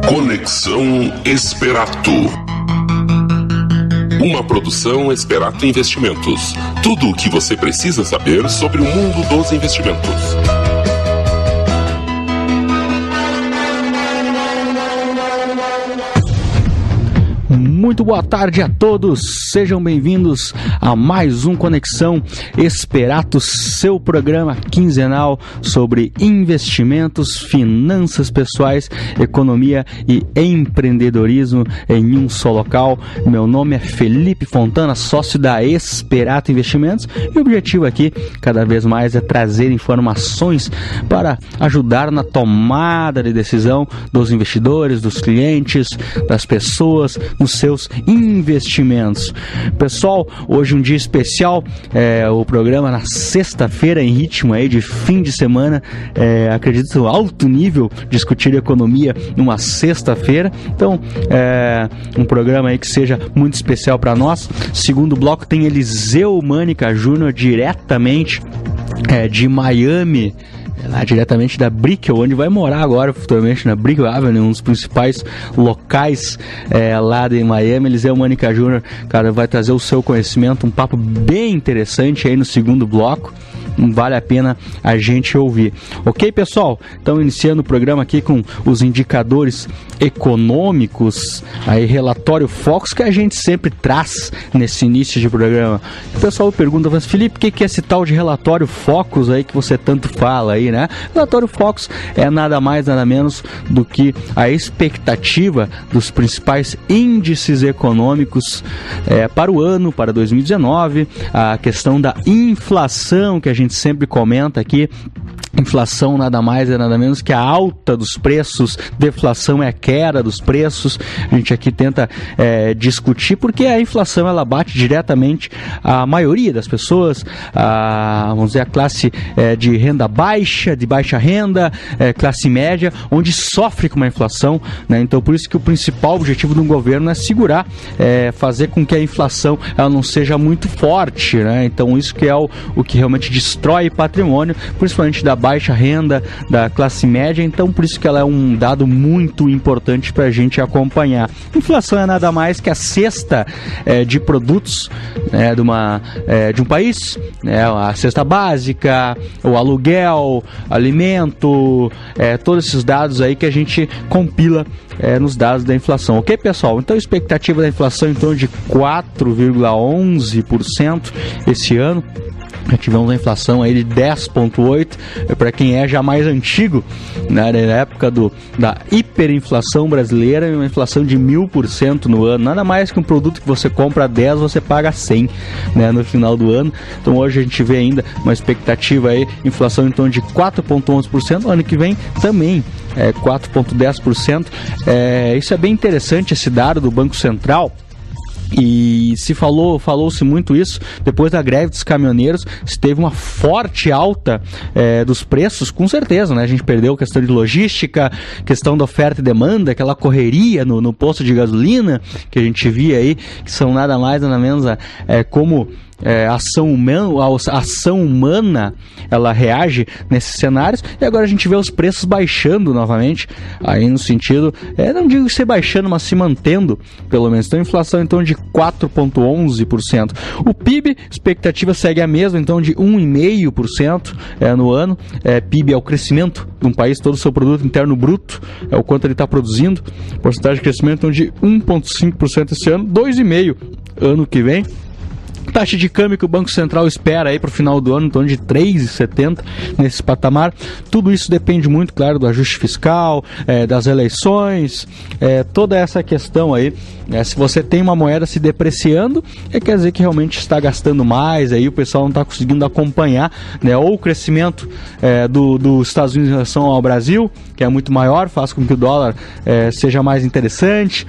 Conexão Esperato. Uma produção Esperato Investimentos. Tudo o que você precisa saber sobre o mundo dos investimentos. Muito boa tarde a todos, sejam bem-vindos a mais um Conexão Esperato, seu programa quinzenal sobre investimentos, finanças pessoais, economia e empreendedorismo em um só local. Meu nome é Felipe Fontana, sócio da Esperato Investimentos, e o objetivo aqui, cada vez mais, é trazer informações para ajudar na tomada de decisão dos investidores, dos clientes, das pessoas, nos seus investimentos. Pessoal, hoje um dia especial, o programa na sexta-feira, em ritmo aí de fim de semana, acredito alto nível, discutir economia numa sexta-feira. Então, um programa aí que seja muito especial para nós. Segundo bloco tem Eliseu Mânica Júnior, diretamente de Miami, lá diretamente da Brickell, onde vai morar agora futuramente, na Brickell Avenue, um dos principais locais lá de Miami. Eliseu Mânica Júnior, cara, vai trazer o seu conhecimento, um papo bem interessante aí no segundo bloco. Vale a pena a gente ouvir. Ok, pessoal? Então, iniciando o programa aqui com os indicadores econômicos, aí relatório Focus, que a gente sempre traz nesse início de programa. O pessoal pergunta, mas Felipe, o que é esse tal de relatório Focus aí que você tanto fala aí, né? Relatório Focus é nada mais, nada menos do que a expectativa dos principais índices econômicos para o ano, para 2019, a questão da inflação, que a gente sempre comenta aqui. Inflação nada mais é nada menos que a alta dos preços, deflação é a queda dos preços. A gente aqui tenta discutir, porque a inflação ela bate diretamente a maioria das pessoas, vamos dizer, a classe de renda baixa, de baixa renda, classe média, onde sofre com uma inflação, né? Então, por isso que o principal objetivo do governo é segurar, fazer com que a inflação ela não seja muito forte, né? Então, isso que é o que realmente destrói patrimônio, principalmente da baixa renda, da classe média. Então, por isso que ela é um dado muito importante para a gente acompanhar. Inflação é nada mais que a cesta de produtos de um país, a cesta básica, o aluguel, alimento, todos esses dados aí que a gente compila nos dados da inflação. Ok, pessoal? Então, a expectativa da inflação em torno de 4,11% esse ano. Já tivemos uma inflação aí de 10,8%, para quem é já mais antigo, né, na época da hiperinflação brasileira, uma inflação de 1000% no ano. Nada mais que um produto que você compra 10, você paga 100, né, no final do ano. Então hoje a gente vê ainda uma expectativa aí, inflação em torno de 4,11%, ano que vem também 4,10%. Isso é bem interessante, esse dado do Banco Central. E falou-se muito isso depois da greve dos caminhoneiros. Se teve uma forte alta dos preços, com certeza, né? A gente perdeu a questão de logística, questão da oferta e demanda, aquela correria no posto de gasolina que a gente via aí, que são nada mais nada menos como a ação humana ela reage nesses cenários. E agora a gente vê os preços baixando novamente, aí no sentido, não digo ser baixando, mas se mantendo, pelo menos. Então, inflação em torno de 4,11%. O PIB, expectativa segue a mesma, então de 1,5% no ano. PIB é o crescimento de um país, todo o seu produto interno bruto, é o quanto ele está produzindo. Porcentagem de crescimento então, de 1,5% esse ano, 2,5% ano que vem. Taxa de câmbio que o Banco Central espera aí para o final do ano, em torno de 3,70 nesse patamar. Tudo isso depende muito, claro, do ajuste fiscal, das eleições, toda essa questão aí. Se você tem uma moeda se depreciando, quer dizer que realmente está gastando mais, aí o pessoal não está conseguindo acompanhar, né? Ou o crescimento dos Estados Unidos em relação ao Brasil, que é muito maior, faz com que o dólar seja mais interessante.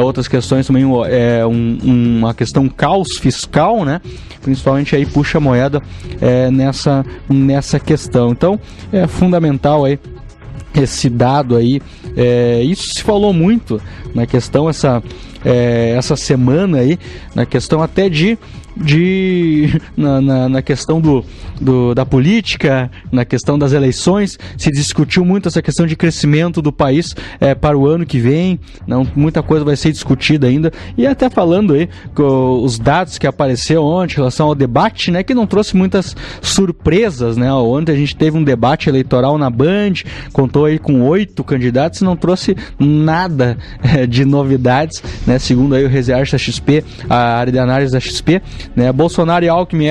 Outras questões também, uma questão caos fiscal, né? Principalmente aí puxa a moeda nessa questão. Então é fundamental aí esse dado aí. Isso se falou muito na questão essa semana aí, na questão até na questão da política, na questão das eleições. Se discutiu muito essa questão de crescimento do país para o ano que vem. Muita coisa vai ser discutida ainda, e até falando aí os dados que apareceram ontem em relação ao debate, né, que não trouxe muitas surpresas, né? Ontem a gente teve um debate eleitoral na Band, contou aí com 8 candidatos e não trouxe nada de novidades, né? Segundo aí o Research da XP, a área de análise da XP, né? Bolsonaro e Alckmin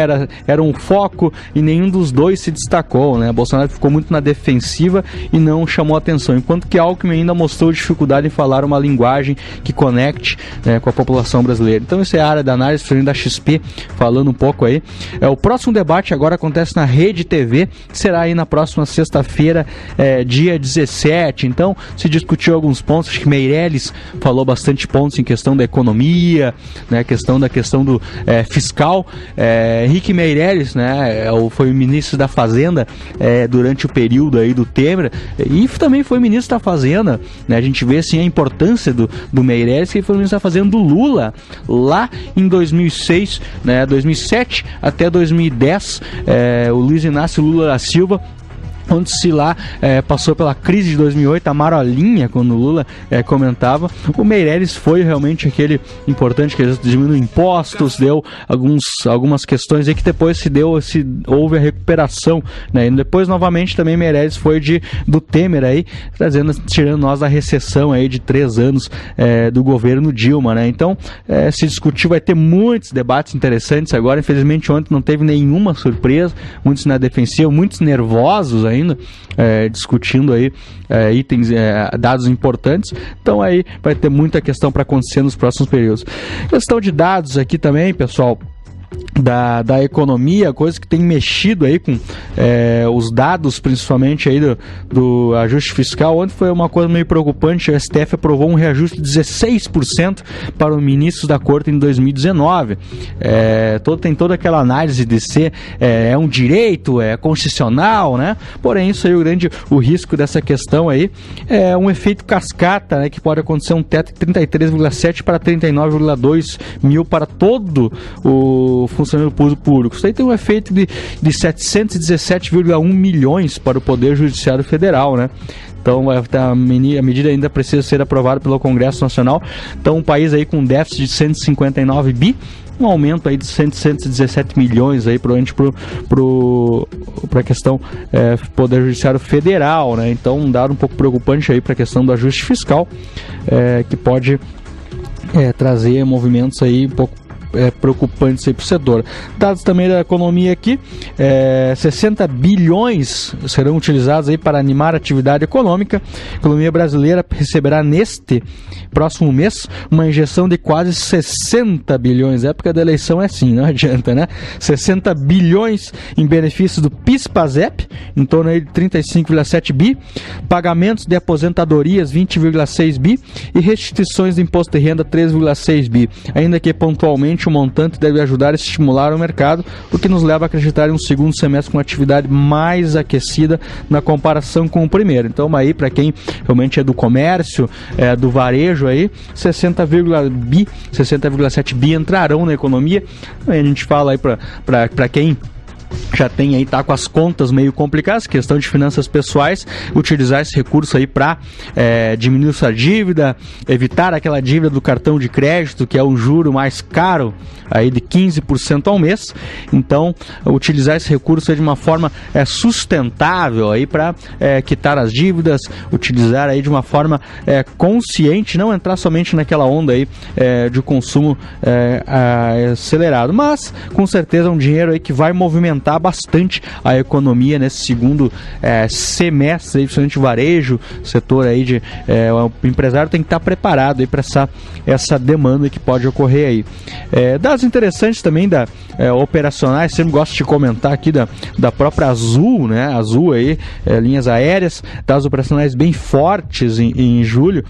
era um foco e nenhum dos dois se destacou, né? Bolsonaro ficou muito na defensiva e não chamou atenção, enquanto que Alckmin ainda mostrou dificuldade em falar uma linguagem que conecte, né, com a população brasileira. Então essa é a área da análise da XP, falando um pouco aí. O próximo debate agora acontece na Rede TV, será aí na próxima sexta-feira, dia 17. Então se discutiu alguns pontos, acho que Meirelles falou bastante pontos em questão da economia, né, questão do fiscal. Henrique Meirelles, né, foi o ministro da Fazenda durante o período aí do Temer, e também foi ministro da Fazenda, né? A gente vê assim a importância do Meirelles, que foi ministro da Fazenda do Lula lá em 2006, né, 2007 até 2010, o Luiz Inácio Lula da Silva, onde se lá passou pela crise de 2008, a marolinha, quando o Lula comentava. O Meirelles foi realmente aquele importante que diminuiu impostos, deu algumas questões aí que depois houve a recuperação, né? E depois novamente também Meirelles foi do Temer aí, tirando nós da recessão aí de 3 anos do governo Dilma, né? Então se discutiu, vai ter muitos debates interessantes agora. Infelizmente ontem não teve nenhuma surpresa, muitos na defensiva, muitos nervosos ainda, discutindo aí itens, dados importantes. Então aí vai ter muita questão para acontecer nos próximos períodos. Questão de dados aqui também, pessoal, da economia, coisa que tem mexido aí com os dados, principalmente aí do ajuste fiscal. Ontem foi uma coisa meio preocupante. O STF aprovou um reajuste de 16% para os ministros da Corte em 2019. Tem toda aquela análise de ser um direito, constitucional, né? Porém, isso aí, o risco dessa questão aí é um efeito cascata, né, que pode acontecer um teto de 33,7 para 39,2 mil para todo o funcionário público. Isso aí tem um efeito de 717,1 milhões para o Poder Judiciário Federal, né? Então a medida ainda precisa ser aprovada pelo Congresso Nacional. Então um país aí com um déficit de 159 bi, um aumento aí de 117 milhões aí para a questão Poder Judiciário Federal, né? Então um dado um pouco preocupante aí para a questão do ajuste fiscal, que pode trazer movimentos aí um pouco preocupantes aí para o setor. Dados também da economia aqui, 60 bilhões serão utilizados aí para animar a atividade econômica. A economia brasileira receberá neste próximo mês uma injeção de quase 60 bilhões. A época da eleição é assim, não adianta, né? 60 bilhões em benefício do PIS/PASEP, em torno aí de 35,7 bi, pagamentos de aposentadorias 20,6 bi e restituições de imposto de renda 3,6 bi. Ainda que pontualmente o montante deve ajudar a estimular o mercado, o que nos leva a acreditar em um segundo semestre com atividade mais aquecida na comparação com o primeiro. Então aí, para quem realmente é do comércio, do varejo aí, 60,7 bi entrarão na economia. Aí a gente fala aí para quem já tem aí, tá com as contas meio complicadas, questão de finanças pessoais, utilizar esse recurso aí para diminuir sua dívida, evitar aquela dívida do cartão de crédito, que é um juro mais caro aí de 15% ao mês. Então utilizar esse recurso aí de uma forma sustentável aí para quitar as dívidas, utilizar aí de uma forma consciente, não entrar somente naquela onda aí de consumo acelerado, mas com certeza um dinheiro aí que vai movimentar bastante a economia nesse segundo semestre, principalmente o varejo, setor aí o empresário tem que estar preparado aí para essa demanda que pode ocorrer aí. Dados interessantes também operacionais, sempre gosto de comentar aqui da própria Azul, né? Azul aí, linhas aéreas, dados operacionais bem fortes em julho,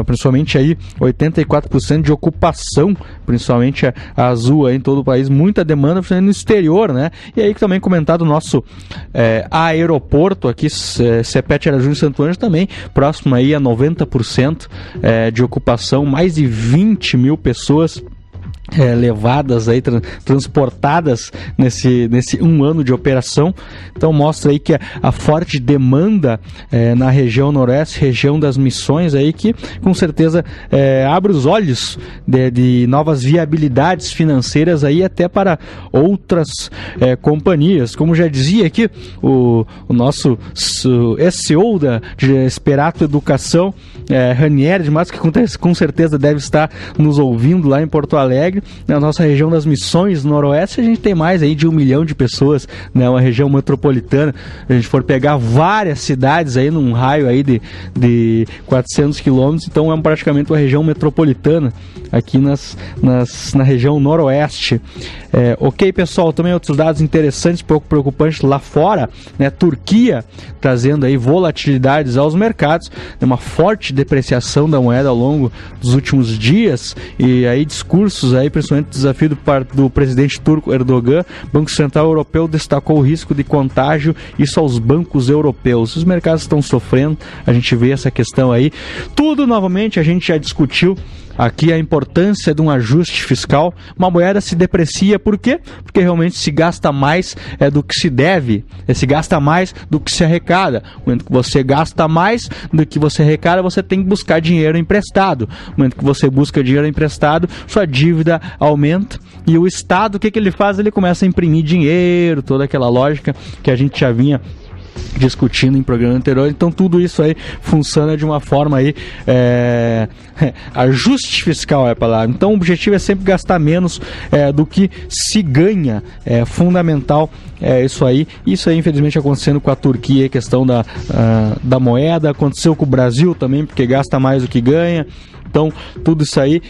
principalmente aí 84% de ocupação, principalmente a Azul aí em todo o país, muita demanda, principalmente no exterior, né? E aí também comentado o nosso aeroporto aqui, Sepete Arajuni Santo Ângelo, também próximo aí a 90% de ocupação, mais de 20 mil pessoas levadas aí, transportadas nesse 1 ano de operação. Então mostra aí que a forte demanda na região noroeste, região das Missões aí, que com certeza abre os olhos de novas viabilidades financeiras aí até para outras companhias. Como já dizia aqui o nosso SEO de Esperato Educação, Ranieri de Matos, que com certeza deve estar nos ouvindo lá em Porto Alegre. Na nossa região das Missões noroeste, a gente tem mais aí de 1 milhão de pessoas, né? Uma região metropolitana. Se a gente for pegar várias cidades aí num raio aí de 400 quilômetros, então é praticamente uma região metropolitana aqui na região noroeste. Ok, pessoal, também outros dados interessantes, pouco preocupantes lá fora, né? Turquia trazendo aí volatilidades aos mercados, uma forte depreciação da moeda ao longo dos últimos dias, e aí discursos aí, principalmente o desafio do presidente turco Erdogan. O Banco Central Europeu destacou o risco de contágio, isso aos bancos europeus. Os mercados estão sofrendo, a gente vê essa questão aí. Tudo, novamente, a gente já discutiu aqui a importância de um ajuste fiscal. Uma moeda se deprecia, por quê? Porque realmente se gasta mais do que se deve, se gasta mais do que se arrecada. No momento que você gasta mais do que você arrecada, você tem que buscar dinheiro emprestado. No momento que você busca dinheiro emprestado, sua dívida aumenta, e o Estado, o que ele faz? Ele começa a imprimir dinheiro, toda aquela lógica que a gente já vinha discutindo em programa anterior. Então tudo isso aí funciona de uma forma aí, ajuste fiscal é a palavra. Então o objetivo é sempre gastar menos do que se ganha. É fundamental isso aí infelizmente acontecendo com a Turquia, a questão da moeda. Aconteceu com o Brasil também, porque gasta mais do que ganha. Então, tudo isso aí,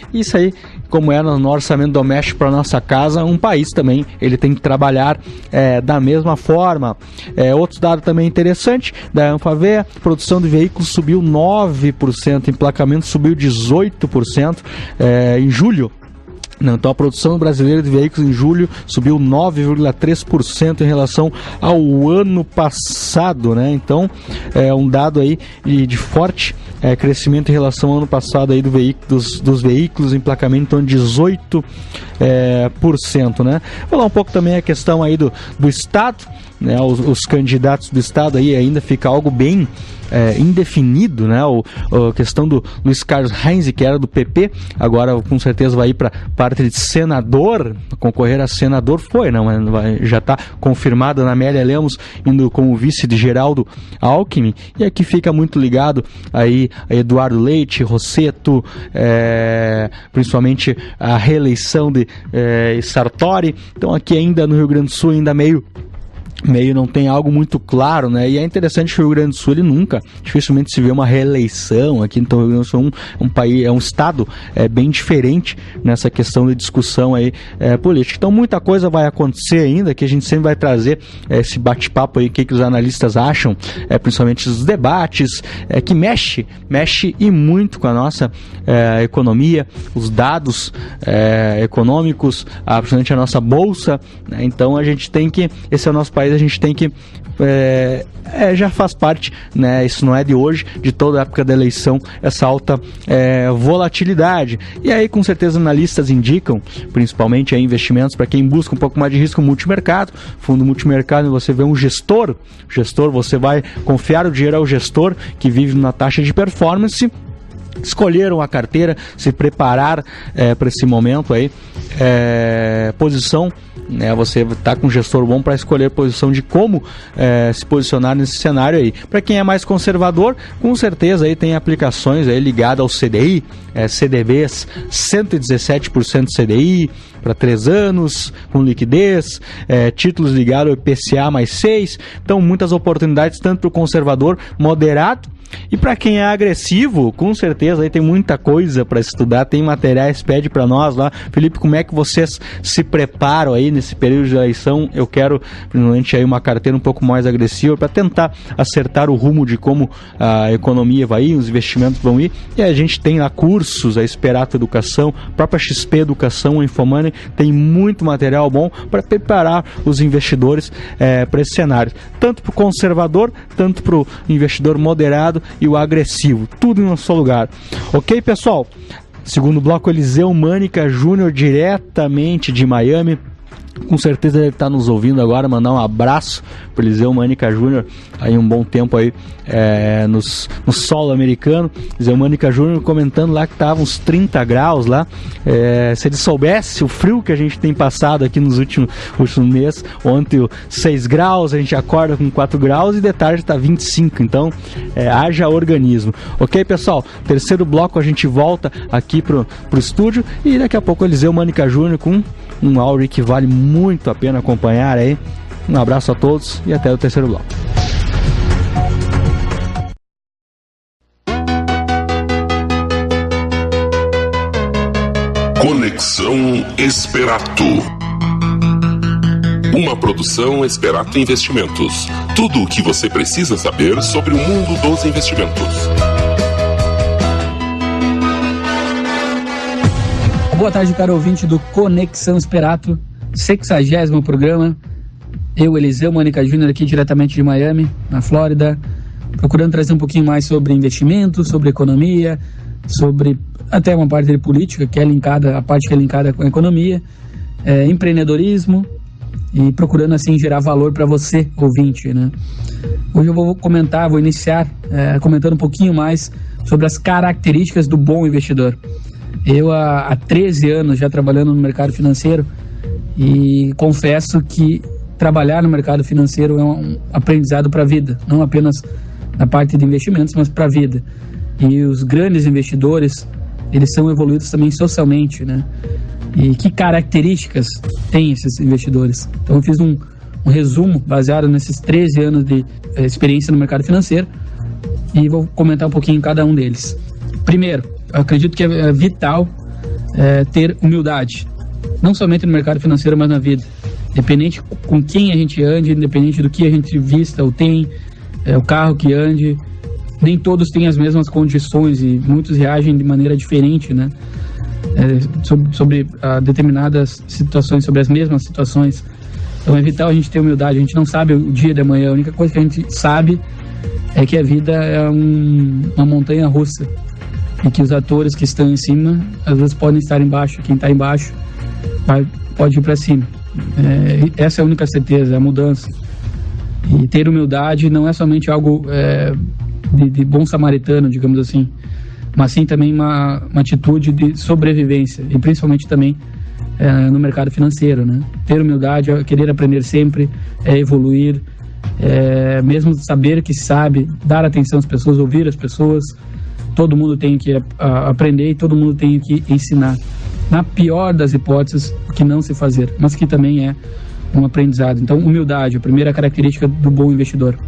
como é no orçamento doméstico para nossa casa, um país também, ele tem que trabalhar da mesma forma. Outro dado também interessante, da Anfavea, produção de veículos subiu 9%, emplacamento subiu 18% em julho. Então a produção brasileira de veículos em julho subiu 9,3% em relação ao ano passado, né? Então é um dado aí de forte crescimento em relação ao ano passado aí dos veículos, emplacamento em torno de 18%, né? Vou falar um pouco também a questão aí do Estado, né? Os candidatos do Estado aí ainda fica algo bem indefinido, né? A questão do Luiz Carlos Heinz, que era do PP, agora com certeza vai ir para parte de senador, concorrer a senador, já está confirmada na Amélia Lemos indo como vice de Geraldo Alckmin, e aqui fica muito ligado aí a Eduardo Leite, Rosseto, principalmente a reeleição de Sartori. Então aqui ainda no Rio Grande do Sul ainda meio não tem algo muito claro, né? E é interessante que o Rio Grande do Sul, ele dificilmente se vê uma reeleição aqui. Então o Rio Grande do Sul é um país, é um estado bem diferente nessa questão de discussão aí política. Então muita coisa vai acontecer ainda, que a gente sempre vai trazer esse bate-papo aí, o que os analistas acham, principalmente os debates, que mexe e muito com a nossa economia, os dados econômicos, principalmente a nossa bolsa, né? Então a gente tem que, esse é o nosso país, a gente tem que já faz parte, né? Isso não é de hoje, de toda a época da eleição, essa alta volatilidade. E aí com certeza analistas indicam, principalmente aí, investimentos para quem busca um pouco mais de risco, multimercado, fundo multimercado. Você vê um gestor, você vai confiar o dinheiro ao gestor que vive na taxa de performance. Escolheram a carteira, se preparar para esse momento aí, posição, né? Você está com um gestor bom para escolher posição de como se posicionar nesse cenário aí. Para quem é mais conservador, com certeza aí tem aplicações aí ligadas ao CDI, CDBs 117% CDI para 3 anos, com liquidez, títulos ligados ao IPCA mais 6. Então muitas oportunidades tanto para o conservador moderado E para quem é agressivo, com certeza aí tem muita coisa para estudar, tem materiais, pede para nós lá. Felipe, como é que vocês se preparam aí nesse período de eleição? Eu quero, primeiramente, aí uma carteira um pouco mais agressiva para tentar acertar o rumo de como a economia vai ir, os investimentos vão ir. E a gente tem lá cursos, a Esperato Educação, a própria XP Educação, a Infomoney, tem muito material bom para preparar os investidores para esse cenário. Tanto para o conservador, tanto para o investidor moderado e o agressivo. Tudo no seu lugar. Ok, pessoal? Segundo bloco, Eliseu Mânica Júnior, diretamente de Miami. Com certeza ele está nos ouvindo agora. Mandar um abraço para Eliseu Mânica Júnior, aí um bom tempo aí no solo americano. Eliseu Mânica Júnior comentando lá que estava uns 30 graus lá. Se ele soubesse o frio que a gente tem passado aqui nos últimos meses, ontem 6 graus, a gente acorda com 4 graus e de tarde está 25, então haja organismo. Ok, pessoal? Terceiro bloco a gente volta aqui pro estúdio e daqui a pouco Eliseu Mânica Júnior com um áudio que vale muito a pena acompanhar aí. Um abraço a todos e até o terceiro bloco. Conexão Esperato. Uma produção Esperato Investimentos. Tudo o que você precisa saber sobre o mundo dos investimentos. Boa tarde, caro ouvinte do Conexão Esperato, 60º programa. Eu, Eliseu Mânica Júnior, aqui diretamente de Miami, na Flórida, procurando trazer um pouquinho mais sobre investimento, sobre economia, sobre até uma parte de política, que é linkada, a parte que é linkada com a economia, empreendedorismo, e procurando assim gerar valor para você, ouvinte, né? Hoje eu vou iniciar comentando um pouquinho mais sobre as características do bom investidor. Eu há 13 anos já trabalhando no mercado financeiro e confesso que trabalhar no mercado financeiro é um aprendizado para a vida, não apenas na parte de investimentos, mas para a vida. E os grandes investidores, eles são evoluídos também socialmente, né? E que características têm esses investidores? Então eu fiz um resumo baseado nesses 13 anos de experiência no mercado financeiro e vou comentar um pouquinho cada um deles. Primeiro, eu acredito que é vital ter humildade, não somente no mercado financeiro, mas na vida. Independente com quem a gente ande, independente do que a gente vista ou tem, o carro que ande, nem todos têm as mesmas condições e muitos reagem de maneira diferente, né? Sobre determinadas situações, sobre as mesmas situações. Então é vital a gente ter humildade. A gente não sabe o dia de amanhã, a única coisa que a gente sabe é que a vida é uma montanha russa e que os atores que estão em cima às vezes podem estar embaixo, quem está embaixo pode ir para cima. Essa é a única certeza, é a mudança. E ter humildade não é somente algo de bom samaritano, digamos assim, mas sim também uma atitude de sobrevivência, e principalmente também no mercado financeiro, né? Ter humildade é querer aprender sempre, evoluir, mesmo saber que sabe, dar atenção às pessoas, ouvir as pessoas. Todo mundo tem que aprender e todo mundo tem que ensinar. Na pior das hipóteses, o que não se fazer, mas que também é um aprendizado. Então, humildade, a primeira característica do bom investidor.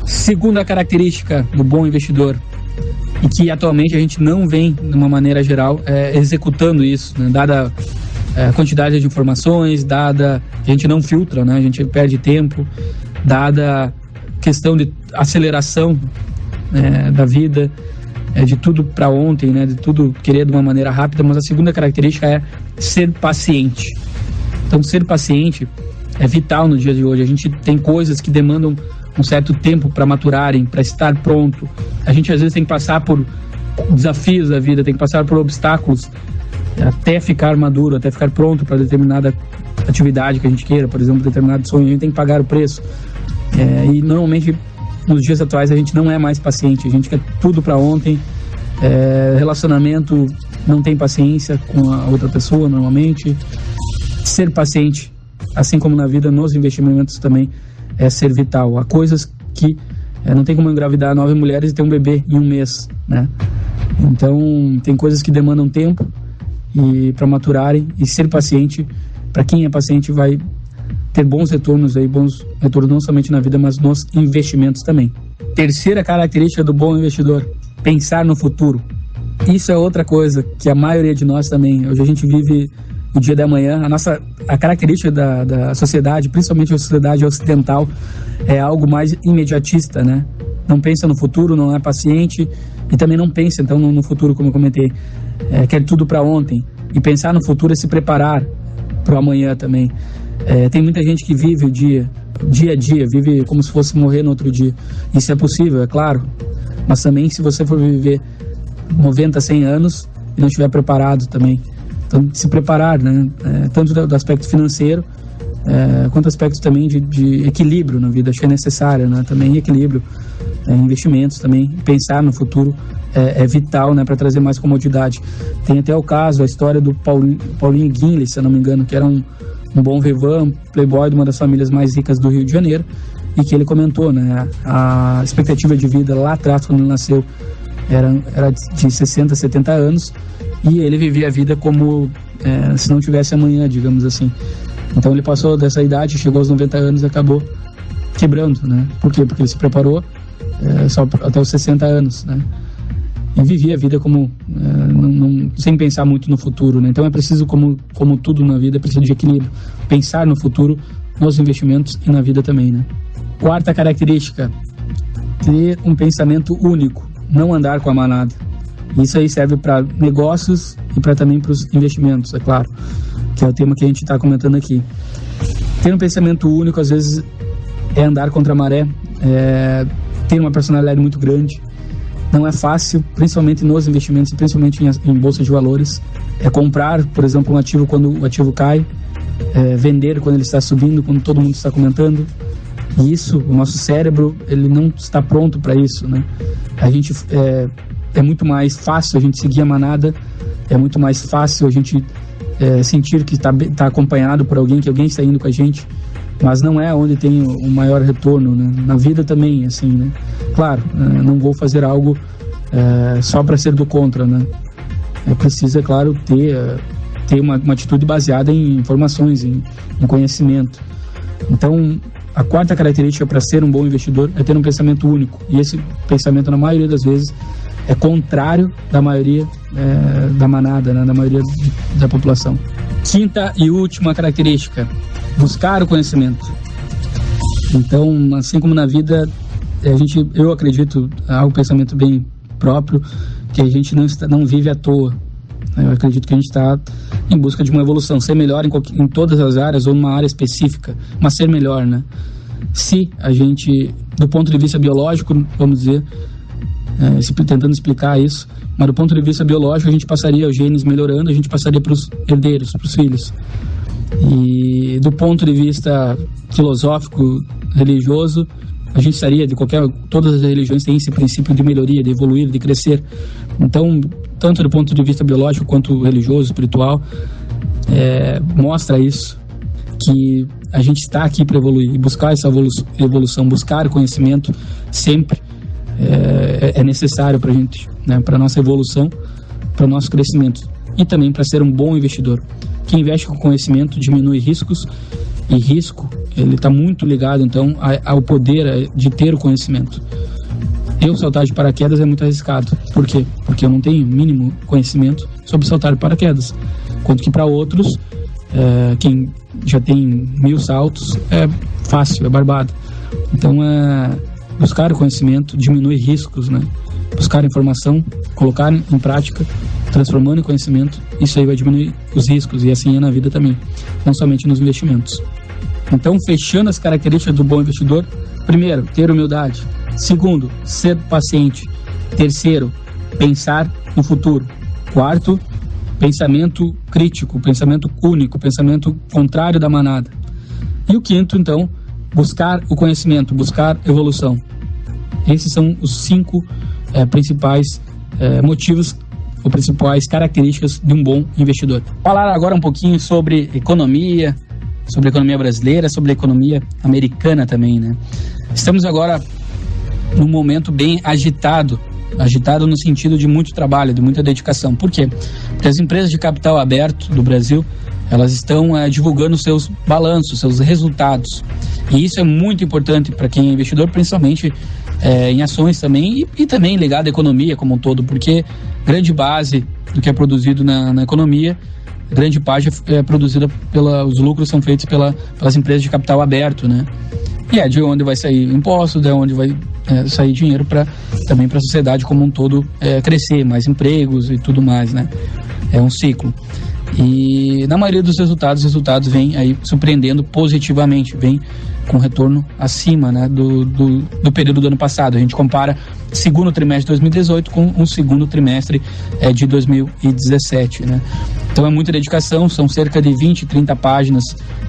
Segunda característica do bom investidor, e que atualmente a gente não vem, de uma maneira geral, executando isso, né? Dada a quantidade de informações, dada a gente não filtra, né? A gente perde tempo, dada a questão de aceleração da vida, de tudo para ontem, né? De tudo querer de uma maneira rápida, mas a segunda característica é ser paciente. Então, ser paciente é vital no dia de hoje. A gente tem coisas que demandam um certo tempo para maturarem, para estar pronto. A gente às vezes tem que passar por desafios da vida, tem que passar por obstáculos até ficar maduro, até ficar pronto para determinada atividade que a gente queira, por exemplo, determinado sonho. A gente tem que pagar o preço. E normalmente nos dias atuais a gente não é mais paciente, a gente quer tudo para ontem. Relacionamento, não tem paciência com a outra pessoa normalmente. Ser paciente, assim como na vida, nos investimentos também é ser vital. Há coisas que não tem como engravidar 9 mulheres e ter um bebê em um mês, né? Então tem coisas que demandam tempo e para maturarem, e ser paciente, para quem é paciente, vai ter bons retornos não somente na vida, mas nos investimentos também. terceira característica do bom investidor: pensar no futuro. Isso é outra coisa que a maioria de nós também, hoje a gente vive o dia da manhã. A característica da sociedade, principalmente a sociedade ocidental, é algo mais imediatista, né? Não pensa no futuro, não é paciente e também não pensa então no futuro, como eu comentei. Quer tudo para ontem. E pensar no futuro é se preparar para o amanhã também. Tem muita gente que vive o dia a dia, vive como se fosse morrer no outro dia. Isso é possível, é claro, mas também se você for viver 90, 100 anos e não estiver preparado também. Então, se preparar, né? Tanto do aspecto financeiro, quanto aspecto também de equilíbrio na vida. Acho que é necessário, né? Também equilíbrio, investimentos também, pensar no futuro é vital, né? Para trazer mais comodidade. Tem até o caso, a história do Paulinho Guinle, se eu não me engano, que era um bom vivan, playboy de uma das famílias mais ricas do Rio de Janeiro, e que ele comentou, né? A expectativa de vida lá atrás, quando ele nasceu, era de 60, 70 anos, e ele vivia a vida como se não tivesse amanhã, digamos assim. Então ele passou dessa idade, chegou aos 90 anos e acabou quebrando, né? Por quê? Porque ele se preparou só até os 60 anos, né? E vivia a vida como sem pensar muito no futuro, né? Então é preciso, como tudo na vida, é preciso de equilíbrio. Pensar no futuro, nos investimentos e na vida também, né? Quarta característica: ter um pensamento único, não andar com a manada. Isso aí serve para negócios e também para os investimentos, é claro, que é o tema que a gente está comentando aqui. Ter um pensamento único, às vezes, é andar contra a maré, ter uma personalidade muito grande. Não é fácil, principalmente nos investimentos, principalmente em bolsa de valores. É comprar, por exemplo, um ativo quando o ativo cai, vender quando ele está subindo, quando todo mundo está comentando. E isso, o nosso cérebro, ele não está pronto para isso, né? A gente é muito mais fácil a gente seguir a manada, é muito mais fácil a gente sentir que está acompanhado por alguém, que alguém está indo com a gente, mas não é onde tem o maior retorno, né? Na vida também, assim, né? Claro, não vou fazer algo só para ser do contra, né? Precisa, claro, ter uma atitude baseada em informações, em conhecimento. Então, a quarta característica para ser um bom investidor é ter um pensamento único. E esse pensamento, na maioria das vezes, é contrário da maioria da manada, né? Da maioria da população. Quinta e última característica: buscar o conhecimento. Então, assim como na vida, eu acredito, há um pensamento bem próprio, que a gente não vive à toa. Eu acredito que a gente está em busca de uma evolução, ser melhor em todas as áreas ou numa área específica, mas ser melhor, né? Se a gente, do ponto de vista biológico, vamos dizer, tentando explicar isso, mas do ponto de vista biológico, a gente passaria os genes melhorando, a gente passaria para os herdeiros, para os filhos. E do ponto de vista filosófico, religioso, a gente estaria todas as religiões têm esse princípio de melhoria, de evoluir, de crescer. Então, tanto do ponto de vista biológico quanto religioso, espiritual, mostra isso, que a gente está aqui para evoluir e buscar essa evolução, buscar conhecimento sempre é necessário para a gente, né, para nossa evolução, para o nosso crescimento e também para ser um bom investidor. Quem investe com conhecimento diminui riscos, e risco ele está muito ligado então ao poder de ter o conhecimento. Eu saltar de paraquedas é muito arriscado. Por quê? Porque eu não tenho mínimo conhecimento sobre saltar de paraquedas, quanto que para outros, quem já tem 1000 saltos, é fácil, é barbado. Então buscar o conhecimento diminui riscos, né? Buscar informação, colocar em prática, transformando em conhecimento, isso aí vai diminuir os riscos, e assim é na vida também, não somente nos investimentos. Então, fechando as características do bom investidor: primeiro, ter humildade; segundo, ser paciente; terceiro, pensar no futuro; quarto, pensamento crítico, pensamento único, pensamento contrário da manada; e o quinto, então, buscar o conhecimento, buscar evolução. Esses são os 5 principais motivos ou principais características de um bom investidor. Falar agora um pouquinho sobre economia brasileira, sobre a economia americana também, né? Estamos agora num momento bem agitado no sentido de muito trabalho, de muita dedicação. Por quê? Porque as empresas de capital aberto do Brasil, elas estão divulgando seus balanços, seus resultados. E isso é muito importante para quem é investidor, principalmente em ações também e também ligado à economia como um todo, porque grande base do que é produzido na economia, grande parte é produzida os lucros são feitos pelas empresas de capital aberto, né? E é de onde vai sair imposto, de onde vai sair dinheiro também para a sociedade como um todo crescer, mais empregos e tudo mais, né? É um ciclo. E na maioria dos resultados, os resultados vêm aí surpreendendo positivamente, vêm com retorno acima, né, do período do ano passado. A gente compara segundo trimestre de 2018 com o segundo trimestre de 2017, né? Então é muita dedicação, são cerca de 20, 30 páginas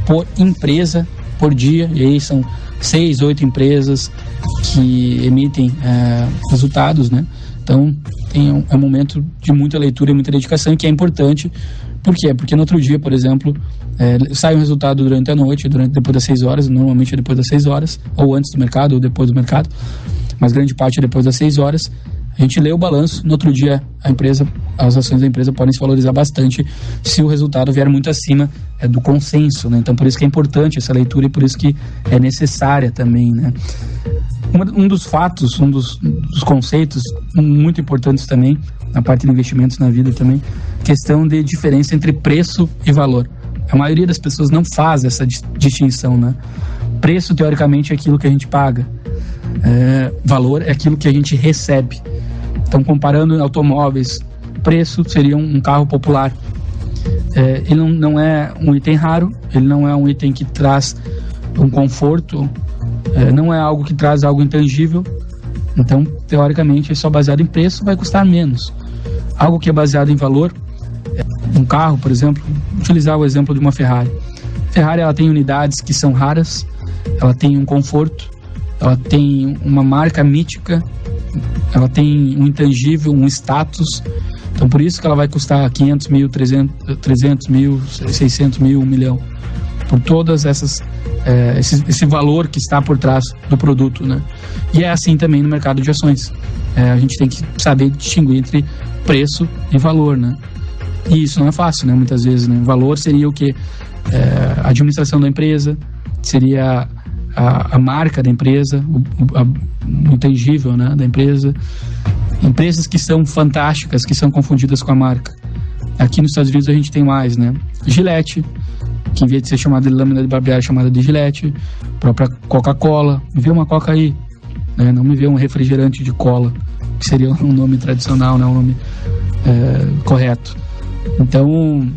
por empresa por dia, e aí são 6, 8 empresas que emitem resultados, né? Então é um momento de muita leitura e muita dedicação, que é importante. Por quê? Porque no outro dia, por exemplo, sai um resultado durante a noite, depois das 6 horas, normalmente é depois das 6 horas, ou antes do mercado, ou depois do mercado, mas grande parte é depois das 6 horas. A gente lê o balanço, no outro dia as ações da empresa podem se valorizar bastante se o resultado vier muito acima do consenso, né? Então por isso que é importante essa leitura e por isso que é necessária também, né? Um dos fatos, um dos conceitos muito importantes também, na parte de investimentos na vida também, questão de diferença entre preço e valor. A maioria das pessoas não faz essa distinção, né? Preço, teoricamente, é aquilo que a gente paga. Valor é aquilo que a gente recebe. Então, comparando automóveis, preço seria um carro popular. Ele não é um item raro, ele não é um item que traz um conforto, não é algo que traz algo intangível. Então, teoricamente, só baseado em preço vai custar menos. Algo que é baseado em valor, um carro, por exemplo, utilizar o exemplo de uma Ferrari. Ferrari, ela tem unidades que são raras, ela tem um conforto, ela tem uma marca mítica, ela tem um intangível, um status. Então, por isso que ela vai custar 500 mil, 300 mil, 600 mil, 1 milhão. Por todas esse valor que está por trás do produto, né? E é assim também no mercado de ações. A gente tem que saber distinguir entre preço e valor, né? E isso não é fácil, né? Muitas vezes, né? Valor seria o quê? A administração da empresa, seria a marca da empresa, o intangível, né, da empresa. Empresas que são fantásticas, que são confundidas com a marca. Aqui nos Estados Unidos a gente tem mais, né? Gillette, que em vez de ser chamada de lâmina de barbear, é chamada de Gillette. Própria Coca-Cola. Me vê uma Coca aí, né? Não me vê um refrigerante de cola, que seria um nome tradicional, né? Um nome correto. Então,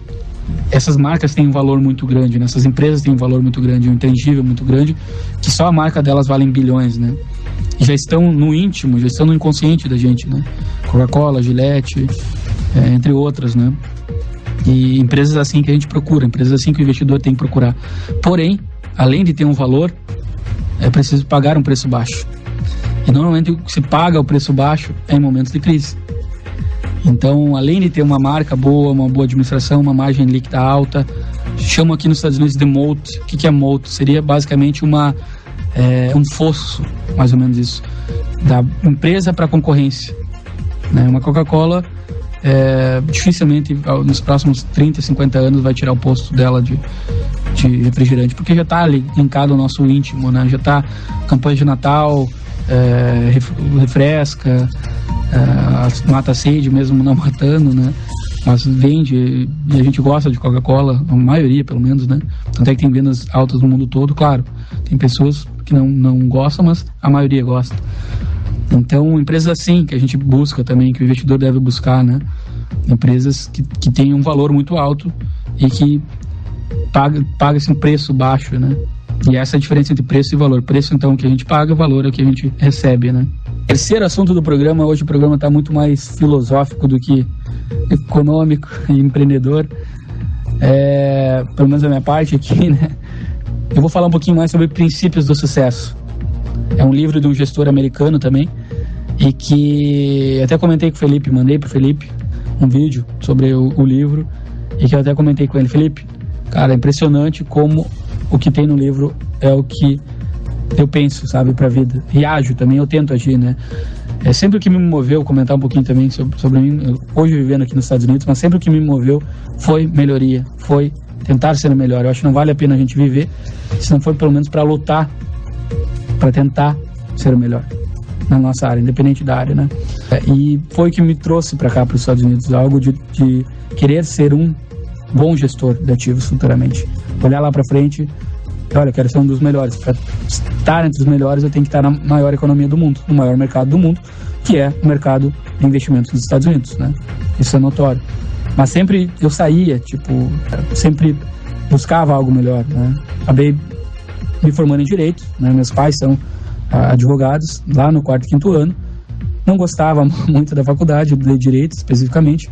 essas marcas têm um valor muito grande, né? Essas empresas têm um valor muito grande, um intangível muito grande, que só a marca delas vale em bilhões, né? E já estão no íntimo, já estão no inconsciente da gente, né? Coca-Cola, Gillette, entre outras, né? E empresas assim que a gente procura, empresas assim que o investidor tem que procurar. Porém, além de ter um valor, é preciso pagar um preço baixo. E normalmente se paga o preço baixo em momentos de crise. Então, além de ter uma marca boa, uma boa administração, uma margem líquida alta, chamam aqui nos Estados Unidos de moat. O que é moat? Seria basicamente um fosso, mais ou menos isso, da empresa para a concorrência, né? Uma Coca-Cola dificilmente nos próximos 30, 50 anos vai tirar o posto dela de refrigerante, porque já está linkado ao nosso íntimo, né? Já está campanha de Natal, refresca, mata a sede mesmo não matando, né? Mas vende, e a gente gosta de Coca-Cola, a maioria pelo menos, né? Tanto é que tem vendas altas no mundo todo, claro. Tem pessoas que não gostam, mas a maioria gosta. Então, empresas assim que a gente busca também, que o investidor deve buscar, né? Empresas que têm um valor muito alto e que paga-se um preço baixo, né? E essa é a diferença entre preço e valor. Preço, então, é o que a gente paga, valor é o que a gente recebe, né? Terceiro assunto do programa, hoje o programa está muito mais filosófico do que econômico e empreendedor. Pelo menos da minha parte aqui, né? Eu vou falar um pouquinho mais sobre princípios do sucesso. É um livro de um gestor americano também, e que até comentei com o Felipe, mandei pro Felipe um vídeo sobre o livro, e que eu até comentei com ele: Felipe, cara, é impressionante como o que tem no livro é o que eu penso, sabe, pra vida. E ajo também, eu tento agir, né? Sempre o que me moveu, comentar um pouquinho também sobre mim, hoje vivendo aqui nos Estados Unidos, mas sempre o que me moveu foi melhoria, foi tentar ser melhor. Eu acho que não vale a pena a gente viver se não for pelo menos para lutar, para tentar ser o melhor. na nossa área, independente da área, né? E foi o que me trouxe para cá, para os Estados Unidos, algo de querer ser um bom gestor de ativos futuramente. Olhar lá para frente, olha, eu quero ser um dos melhores. Para estar entre os melhores, eu tenho que estar na maior economia do mundo, no maior mercado do mundo, que é o mercado de investimentos dos Estados Unidos, né? Isso é notório. Mas sempre eu saía, sempre buscava algo melhor, né? Acabei me formando em Direito, né? Meus pais são advogados, lá no 4º, 5º ano. Não gostava muito da faculdade, de Direito especificamente,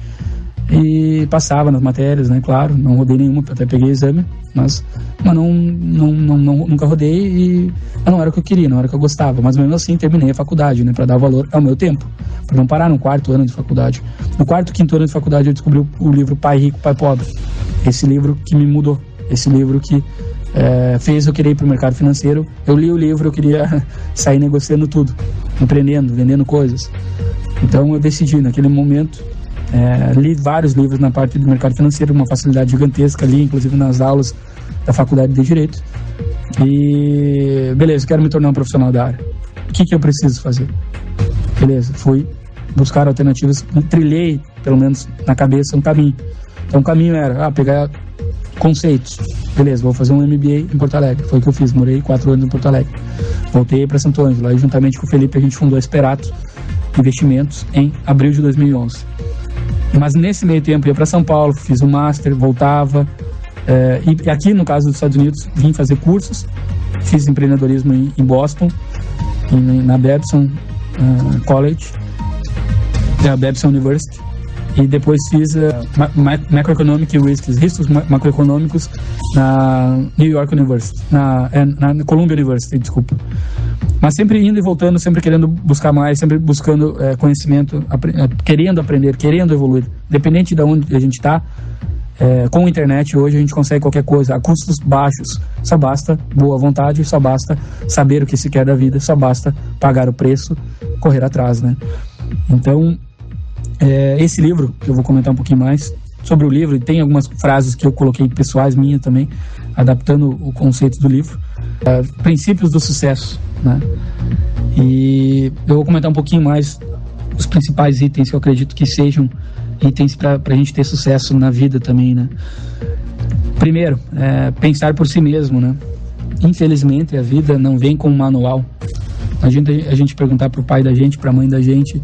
e passava nas matérias, né? Claro, não rodei nenhuma, até peguei exame, mas nunca rodei e não era o que eu queria, não era o que eu gostava, mas mesmo assim terminei a faculdade, né? Para dar valor ao meu tempo, para não parar no 4º ano de faculdade. No 4º, 5º ano de faculdade eu descobri o livro Pai Rico, Pai Pobre, esse livro que me mudou, esse livro que fez eu querer ir para o mercado financeiro. Eu li o livro, eu queria sair negociando tudo, empreendendo, vendendo coisas. Então eu decidi naquele momento, li vários livros na parte do mercado financeiro, uma facilidade gigantesca, li inclusive nas aulas da faculdade de Direito, e beleza, quero me tornar um profissional da área. O que eu preciso fazer? Beleza, fui buscar alternativas, trilhei pelo menos na cabeça um caminho. Então o caminho era pegar conceitos. Beleza, vou fazer um MBA em Porto Alegre. Foi o que eu fiz, morei 4 anos em Porto Alegre. Voltei para Santo Ângelo, aí juntamente com o Felipe a gente fundou a Esperato Investimentos em abril de 2011. Mas nesse meio tempo ia para São Paulo, fiz um master, voltava, e aqui no caso dos Estados Unidos vim fazer cursos, fiz empreendedorismo em Boston, na Babson College, da Babson University, e depois fiz Macroeconomic Risks macroeconômicos na New York University, na Columbia University, desculpa. Mas sempre indo e voltando, sempre querendo buscar mais, sempre buscando conhecimento, querendo aprender, querendo evoluir. Independente de onde a gente está, com a internet hoje a gente consegue qualquer coisa a custos baixos. Só basta boa vontade, só basta saber o que se quer da vida, só basta pagar o preço, correr atrás, né? Então, esse livro, que eu vou comentar um pouquinho mais sobre o livro, e tem algumas frases que eu coloquei pessoais minhas também, adaptando o conceito do livro, Princípios do Sucesso, né? E eu vou comentar um pouquinho mais os principais itens que eu acredito que sejam itens para a gente ter sucesso na vida também, né? Primeiro, pensar por si mesmo, né? Infelizmente a vida não vem com um manual. A gente perguntar para o pai da gente, para a mãe da gente,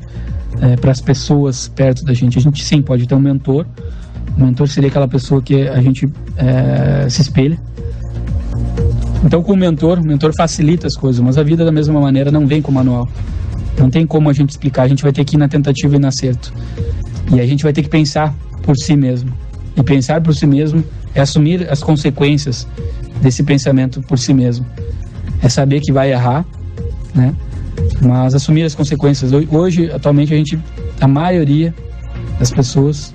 para as pessoas perto da gente. A gente sim pode ter um mentor. O mentor seria aquela pessoa que a gente se espelha. Então com o mentor facilita as coisas, mas a vida da mesma maneira não vem com manual. Não tem como a gente explicar, a gente vai ter que ir na tentativa e no acerto. E a gente vai ter que pensar por si mesmo. E pensar por si mesmo é assumir as consequências desse pensamento por si mesmo. É saber que vai errar, né? Mas assumir as consequências. Hoje, atualmente, a maioria das pessoas,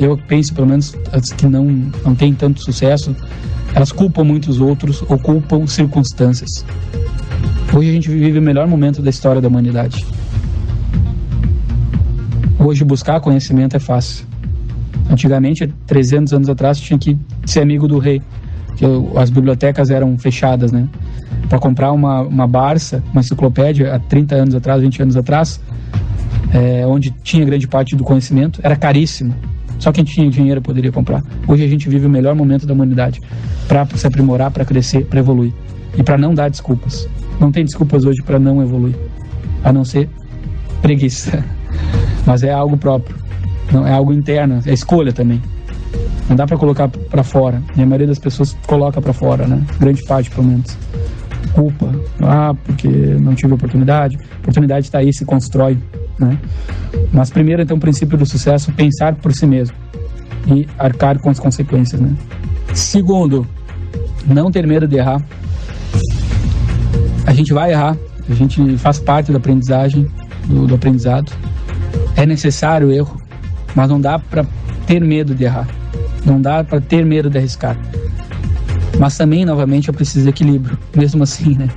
eu penso pelo menos as que não tem tanto sucesso, elas culpam muitos outros ou culpam circunstâncias. Hoje a gente vive o melhor momento da história da humanidade. Hoje buscar conhecimento é fácil. Antigamente, 300 anos atrás, tinha que ser amigo do rei, que as bibliotecas eram fechadas, né? Para comprar uma Barça, uma enciclopédia, há 30 anos atrás, 20 anos atrás, onde tinha grande parte do conhecimento, era caríssimo. Só quem tinha dinheiro poderia comprar. Hoje a gente vive o melhor momento da humanidade para se aprimorar, para crescer, para evoluir. E para não dar desculpas. Não tem desculpas hoje para não evoluir, a não ser preguiça. Mas é algo próprio, não é algo interno, é escolha também. Não dá para colocar para fora. E a maioria das pessoas coloca para fora, né? Grande parte, pelo menos. Culpa, porque não tive oportunidade. A oportunidade está aí, se constrói, né? Mas primeiro, então, o princípio do sucesso, pensar por si mesmo e arcar com as consequências, né? Segundo, não ter medo de errar. A gente vai errar, a gente faz parte da aprendizagem, do aprendizado. É necessário o erro, mas não dá para ter medo de errar. Não dá para ter medo de arriscar. Mas também, novamente, eu preciso de equilíbrio. Mesmo assim, né?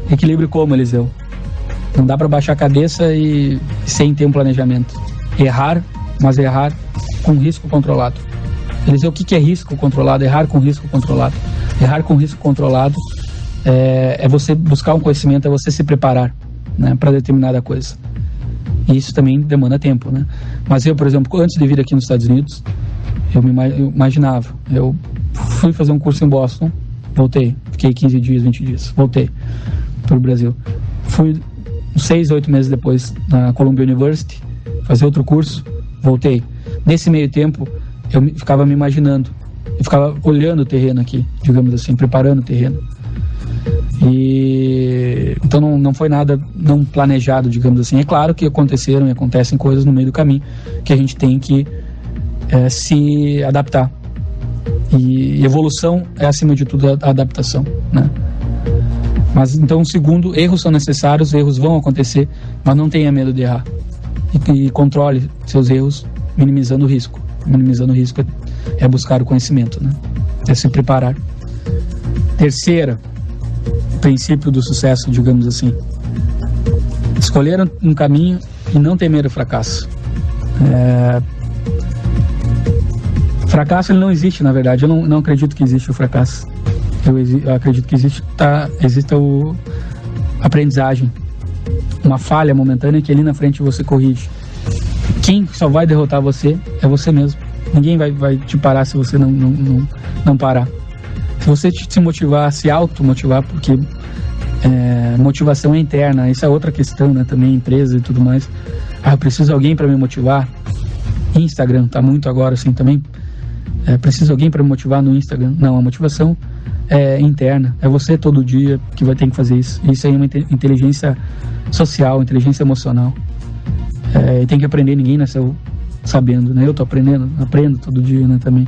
Equilíbrio como, Eliseu? Não dá para baixar a cabeça e sem ter um planejamento. Errar, mas errar com risco controlado. Eliseu, o que é risco controlado? Errar com risco controlado. Errar com risco controlado é você buscar um conhecimento, é você se preparar, né, para determinada coisa. E isso também demanda tempo, né? Mas eu, por exemplo, antes de vir aqui nos Estados Unidos, eu imaginava, eu fui fazer um curso em Boston, voltei, fiquei 15 dias, 20 dias, voltei para o Brasil. Fui 6, 8 meses depois na Columbia University fazer outro curso, voltei. Nesse meio tempo, eu ficava me imaginando, eu ficava olhando o terreno aqui, digamos assim, preparando o terreno. E então não foi nada não planejado, digamos assim. É claro que aconteceram e acontecem coisas no meio do caminho que a gente tem que se adaptar. E evolução é, acima de tudo, a adaptação, né? Mas então, segundo, erros são necessários, erros vão acontecer, mas não tenha medo de errar. E controle seus erros, minimizando o risco. Minimizando o risco é buscar o conhecimento, né? É se preparar. Terceira, princípio do sucesso, digamos assim: escolher um caminho e não temer o fracasso. Fracasso ele não existe, na verdade. Eu não acredito que existe o fracasso. Eu acredito que exista o aprendizagem, uma falha momentânea que ali na frente você corrige. Quem só vai derrotar você é você mesmo. Ninguém vai te parar se você não parar. Se você se motivar, se automotivar, porque motivação é interna, isso é outra questão, né? Também empresa e tudo mais. Eu preciso de alguém para me motivar. Instagram tá muito agora assim também. Preciso de alguém para me motivar no Instagram. Não, a motivação é interna. É você todo dia que vai ter que fazer isso. Isso aí é uma inteligência social, inteligência emocional. E tem que aprender, ninguém nasceu sabendo, né? Eu tô aprendo todo dia, né, também.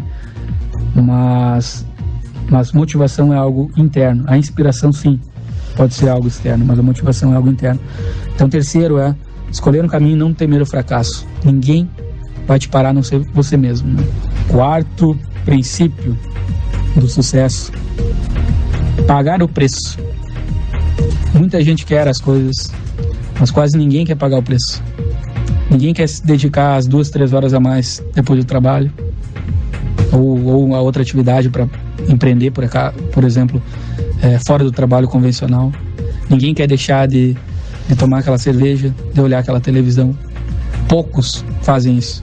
Mas motivação é algo interno. A inspiração, sim, pode ser algo externo, mas a motivação é algo interno. Então, terceiro é escolher um caminho e não temer o fracasso. Ninguém vai te parar, a não ser você mesmo, né? Quarto princípio do sucesso: pagar o preço. Muita gente quer as coisas, mas quase ninguém quer pagar o preço. Ninguém quer se dedicar às 2, 3 horas a mais depois do trabalho, ou a outra atividade para empreender, por exemplo, fora do trabalho convencional. Ninguém quer deixar de tomar aquela cerveja, de olhar aquela televisão. Poucos fazem isso.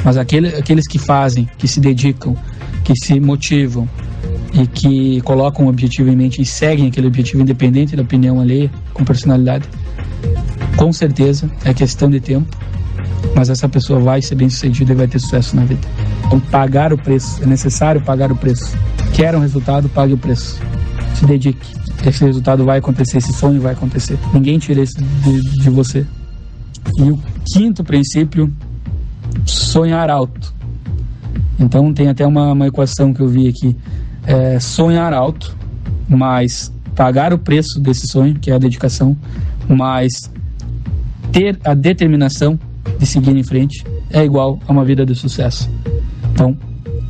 Mas aqueles que fazem, que se dedicam, que se motivam e que colocam um objetivo em mente e seguem aquele objetivo independente da opinião alheia, com personalidade, com certeza é questão de tempo, mas essa pessoa vai ser bem sucedida e vai ter sucesso na vida. Então, pagar o preço, é necessário pagar o preço. Quer um resultado, pague o preço. Se dedique. Esse resultado vai acontecer, esse sonho vai acontecer. Ninguém tira isso de você. E o quinto princípio: sonhar alto. Então tem até uma equação que eu vi aqui: sonhar alto mais pagar o preço desse sonho, que é a dedicação, mais ter a determinação de seguir em frente, é igual a uma vida de sucesso. Então,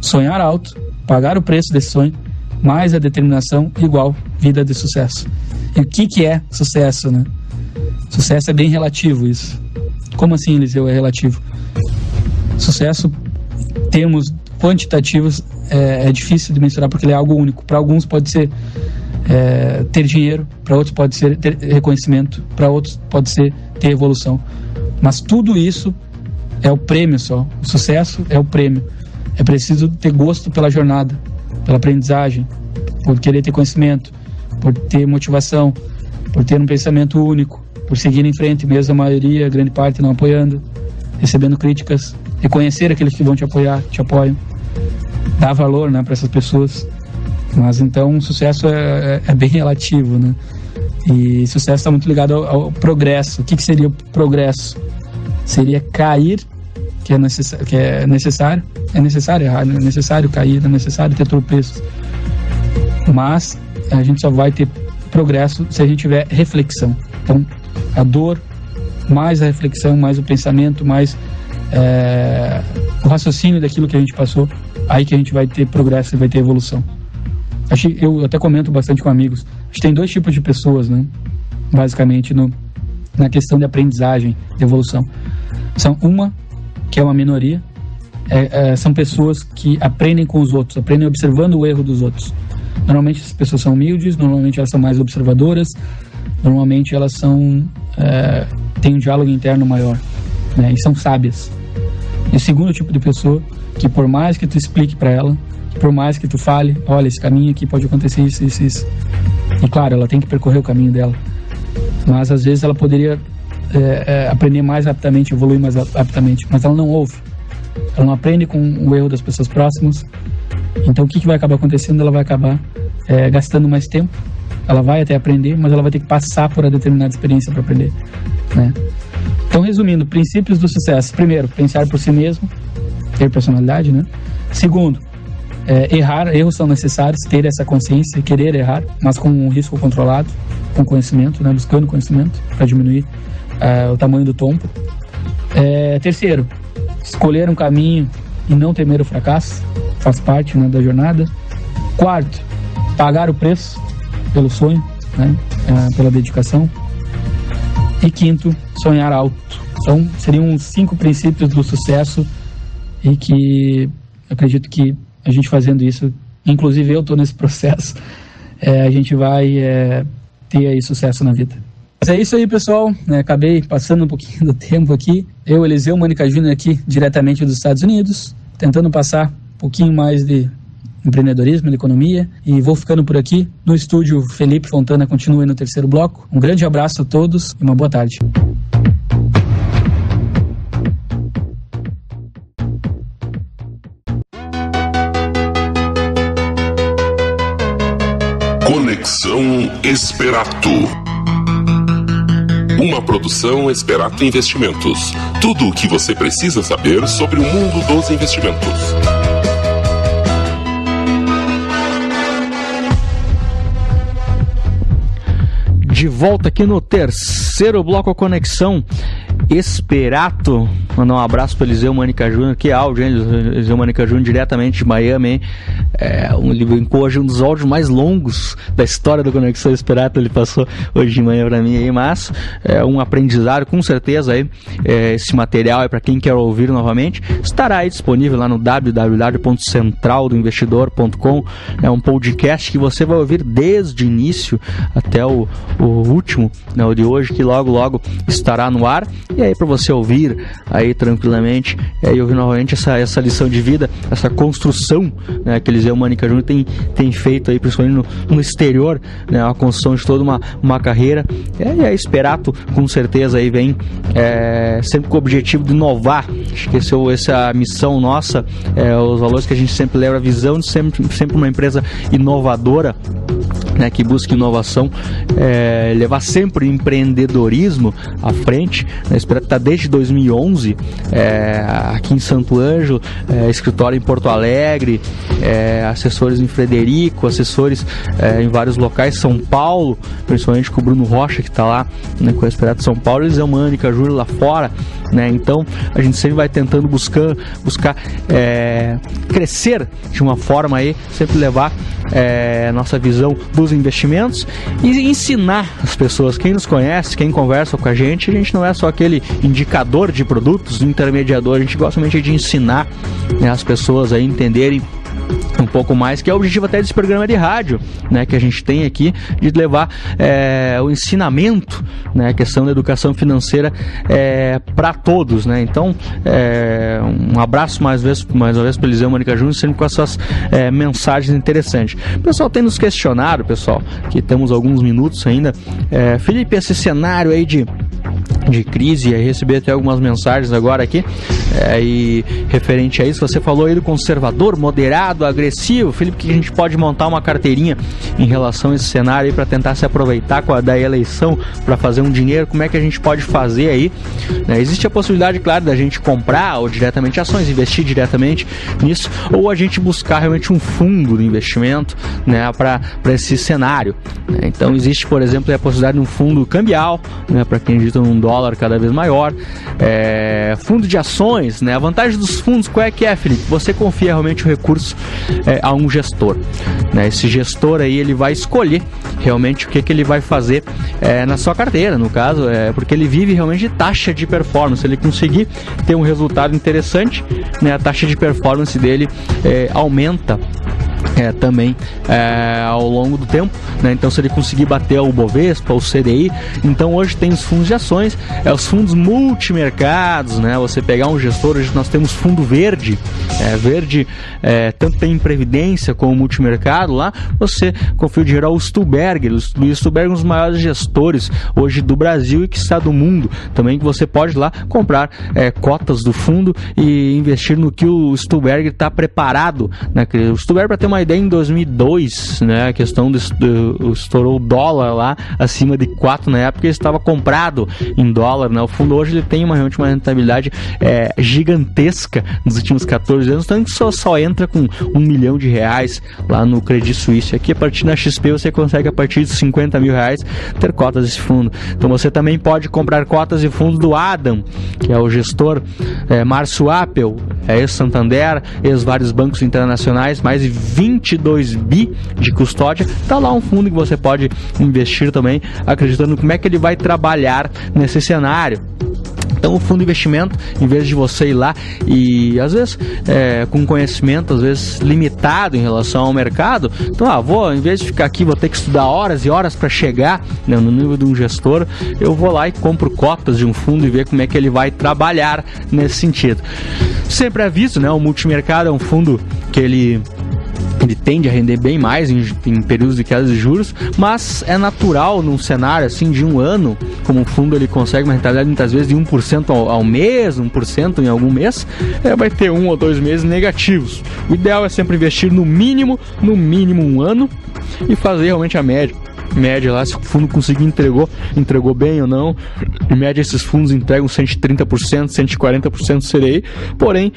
sonhar alto, pagar o preço desse sonho, mais a determinação, igual vida de sucesso. E o que é sucesso, né? Sucesso é bem relativo, isso. Como assim, Eliseu, é relativo? Sucesso, termos quantitativos, é difícil de mensurar porque ele é algo único. Para alguns pode ser ter dinheiro, para outros pode ser ter reconhecimento, para outros pode ser ter evolução. Mas tudo isso é o prêmio só. O sucesso é o prêmio. É preciso ter gosto pela jornada, pela aprendizagem, por querer ter conhecimento, por ter motivação, por ter um pensamento único, por seguir em frente, mesmo a maioria, a grande parte não apoiando, recebendo críticas, reconhecer aqueles que vão te apoiar, te apoiam, dar valor, né, para essas pessoas. Mas então o sucesso é bem relativo, né? E sucesso está muito ligado ao progresso. O que seria o progresso? Seria cair, que é necessário errar, é necessário cair, é necessário ter tropeços. Mas a gente só vai ter progresso se a gente tiver reflexão. Então, a dor, mais a reflexão, mais o pensamento, mais o raciocínio daquilo que a gente passou, aí que a gente vai ter progresso e vai ter evolução. Eu até comento bastante com amigos. Acho que tem 2 tipos de pessoas, né? Basicamente, na questão de aprendizagem, de evolução. São uma, que é uma minoria, são pessoas que aprendem com os outros, aprendem observando o erro dos outros. Normalmente as pessoas são humildes, normalmente elas são mais observadoras, normalmente elas têm um diálogo interno maior, né? E são sábias. E o segundo tipo de pessoa, que por mais que tu explique para ela, que por mais que tu fale, olha, esse caminho aqui pode acontecer isso, isso, isso. E claro, ela tem que percorrer o caminho dela, mas às vezes ela poderia aprender mais rapidamente, evoluir mais rapidamente, mas ela não ouve. Ela não aprende com o erro das pessoas próximas. Então o que vai acabar acontecendo? Ela vai acabar gastando mais tempo. Ela vai até aprender, mas ela vai ter que passar por uma determinada experiência para aprender, né? Então, resumindo, princípios do sucesso. Primeiro, pensar por si mesmo, ter personalidade, né? Segundo, erros são necessários, ter essa consciência, querer errar, mas com um risco controlado, com conhecimento, né? Buscando conhecimento para diminuir o tamanho do tombo. Terceiro, escolher um caminho e não temer o fracasso, faz parte, né, da jornada. Quarto, pagar o preço pelo sonho, né, pela dedicação. E quinto, sonhar alto. Então, seriam 5 princípios do sucesso e que acredito que a gente fazendo isso, inclusive eu estou nesse processo, a gente vai ter aí sucesso na vida. Mas é isso aí, pessoal. Acabei passando um pouquinho do tempo aqui. Eu, Eliseu Mânica Júnior, aqui diretamente dos Estados Unidos, tentando passar um pouquinho mais de empreendedorismo, de economia, e vou ficando por aqui. No estúdio, Felipe Fontana continua aí no terceiro bloco. Um grande abraço a todos e uma boa tarde. Conexão Esperato. Uma produção Esperato Investimentos. Tudo o que você precisa saber sobre o mundo dos investimentos. De volta aqui no terceiro bloco Conexão Esperato. Mandar um abraço para Eliseu Mânica Júnior. Que áudio, hein? Eliseu Mânica Júnior, diretamente de Miami, hein? Ele brincou hoje um dos áudios mais longos da história do Conexão Esperato. Ele passou hoje de manhã para mim aí, mas um aprendizado, com certeza aí. Esse material é para quem quer ouvir novamente. Estará aí disponível lá no www.centraldoinvestidor.com. É um podcast que você vai ouvir desde o início até o último, né, o de hoje, que logo estará no ar. E aí para você ouvir aí tranquilamente e ouvir novamente essa lição de vida, essa construção, né, que Eliseu Mânica Júnior tem feito aí, principalmente no exterior, né, a construção de toda uma carreira. E a Esperato com certeza aí vem sempre com o objetivo de inovar. Acho que essa é a missão nossa, os valores que a gente sempre leva, a visão de sempre uma empresa inovadora, né, que busca inovação, levar sempre o empreendedorismo à frente. A Esperato está desde 2011 aqui em Santo Ângelo, escritório em Porto Alegre, assessores em Frederico, assessores em vários locais, São Paulo, principalmente com o Bruno Rocha, que está lá, né, com a Esperato São Paulo, Eliseu Mânica Júnior lá fora, né? Então a gente sempre vai tentando buscar crescer de uma forma aí, sempre levar nossa visão dos investimentos e ensinar as pessoas. Quem nos conhece, quem conversa com a gente não é só aquele indicador de produtos, intermediador. A gente gosta realmente de ensinar, né, as pessoas a entenderem um pouco mais, que é o objetivo até desse programa de rádio, né, que a gente tem aqui, de levar o ensinamento, né, a questão da educação financeira para todos, né? Então, um abraço mais uma vez para o Eliseu Mânica Júnior, sempre com as suas mensagens interessantes. O pessoal tem nos questionado, pessoal, que temos alguns minutos ainda. Felipe, esse cenário aí de crise, recebi até algumas mensagens agora aqui, e referente a isso, você falou aí do conservador, moderado, agressivo. Felipe, que a gente pode montar uma carteirinha em relação a esse cenário aí para tentar se aproveitar da eleição para fazer um dinheiro? Como é que a gente pode fazer aí? Existe a possibilidade, claro, da gente comprar ou diretamente ações, investir diretamente nisso, ou a gente buscar realmente um fundo de investimento, né, para esse cenário. Então existe, por exemplo, a possibilidade de um fundo cambial, né, para quem acredita num dólar cada vez maior, fundo de ações, né? A vantagem dos fundos, qual é que é, Felipe? Você confia realmente o recurso a um gestor, né? Esse gestor aí, ele vai escolher realmente o que ele vai fazer na sua carteira, no caso, porque ele vive realmente de taxa de performance. Se ele conseguir ter um resultado interessante, né, a taxa de performance dele aumenta também ao longo do tempo, né? Então se ele conseguir bater o Bovespa, o CDI, então hoje tem os fundos de ações, os fundos multimercados, né? Você pegar um gestor, hoje nós temos fundo verde, tanto tem em previdência como multimercado lá, você confia o dinheiro ao Stuberger. O Stuberger é um dos maiores gestores hoje do Brasil e que está do mundo, também que você pode lá comprar cotas do fundo e investir no que o Stuberger está preparado, né? O Stuberger, para ter uma ideia, em 2002, né, a questão estourou o dólar lá acima de 4 na época, ele estava comprado em dólar, né? O fundo hoje ele tem realmente uma rentabilidade gigantesca nos últimos 14 anos, tanto que só entra com R$1 milhão lá no Credit Suisse. Aqui a partir da XP você consegue, a partir de R$50 mil ter cotas desse fundo. Então você também pode comprar cotas de fundo do Adam, que é o gestor Márcio Appel, ex-Santander, ex-vários bancos internacionais, mais de 22 bi de custódia. Tá lá um fundo que você pode investir também, acreditando como é que ele vai trabalhar nesse cenário. Então o fundo de investimento, em vez de você ir lá e às vezes com conhecimento às vezes limitado em relação ao mercado, então em vez de ficar aqui, vou ter que estudar horas e horas para chegar, né, no nível de um gestor, eu vou lá e compro cotas de um fundo e ver como é que ele vai trabalhar nesse sentido. Sempre aviso, né, o multimercado é um fundo que ele tende a render bem mais em períodos de queda de juros, mas é natural num cenário assim de um ano, como o fundo ele consegue uma rentabilidade muitas vezes de 1% ao mês, 1% em algum mês, vai ter 1 ou 2 meses negativos. O ideal é sempre investir no mínimo 1 ano e fazer realmente a média lá, se o fundo conseguir entregou bem ou não. Em média esses fundos entregam 130%, 140% do CDI, porém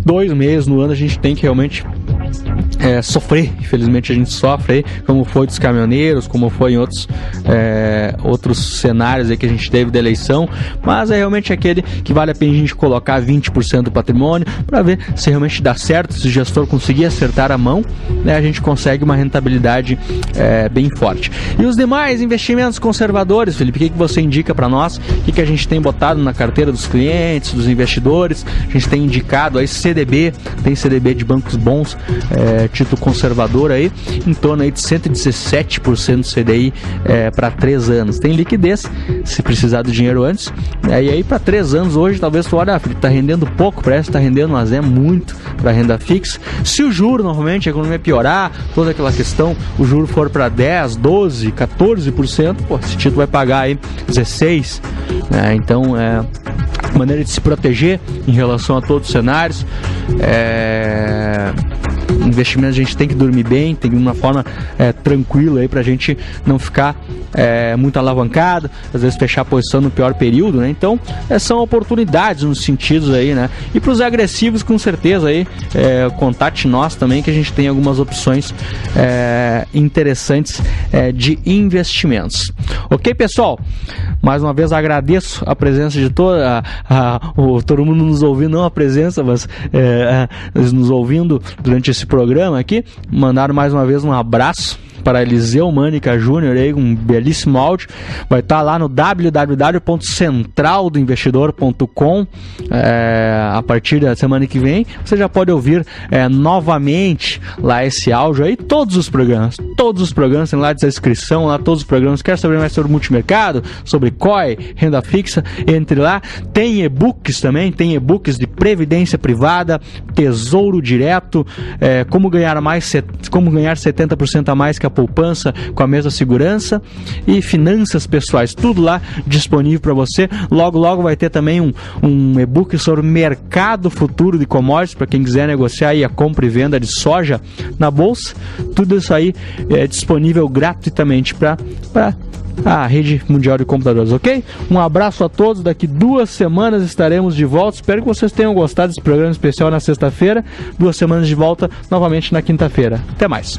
2 meses no ano a gente tem que realmente sofrer. Infelizmente a gente sofre aí, como foi dos caminhoneiros, como foi em outros cenários aí que a gente teve da eleição, mas é realmente aquele que vale a pena a gente colocar 20% do patrimônio para ver se realmente dá certo. Se o gestor conseguir acertar a mão, né, a gente consegue uma rentabilidade bem forte. E os demais investimentos conservadores, Felipe, o que você indica para nós? O que a gente tem botado na carteira dos clientes, dos investidores? A gente tem indicado aí CDB, tem CDB de bancos bons, título conservador aí, em torno aí de 117% do CDI para 3 anos. Tem liquidez, se precisar do dinheiro antes, e aí para 3 anos hoje, talvez tu olha, tá rendendo pouco, parece que tá rendendo, mas é muito para renda fixa. Se o juro, normalmente, a economia piorar, toda aquela questão, o juro for para 10, 12, 14%, esse título vai pagar aí 16%, né? Então, maneira de se proteger em relação a todos os cenários. Investimentos a gente tem que dormir bem, tem uma forma tranquila aí pra gente não ficar muito alavancado, às vezes fechar a posição no pior período, né? Então são oportunidades nos sentidos aí, né? E pros agressivos, com certeza aí, contate nós também, que a gente tem algumas opções interessantes de investimentos. Ok, pessoal? Mais uma vez agradeço a presença de todo mundo nos ouvindo, não a presença, mas nos ouvindo durante esse programa aqui. Mandaram mais uma vez um abraço para Eliseu Mânica Júnior, aí, um belíssimo áudio. Vai estar lá no www.centraldoinvestidor.com. A partir da semana que vem, você já pode ouvir novamente lá esse áudio aí. Todos os programas tem lá de inscrição, lá todos os programas. Quer saber mais sobre multimercado, sobre COI, renda fixa, entre lá. Tem e-books também, tem e-books de previdência privada, tesouro direto, como ganhar 70% a mais que a poupança com a mesma segurança, e finanças pessoais, tudo lá disponível para você. Logo vai ter também um e-book sobre mercado futuro de commodities, para quem quiser negociar aí a compra e venda de soja na bolsa. Tudo isso aí é disponível gratuitamente para a rede mundial de computadores, ok? Um abraço a todos, daqui 2 semanas estaremos de volta. Espero que vocês tenham gostado desse programa especial na sexta-feira. 2 semanas de volta novamente na quinta-feira. Até mais.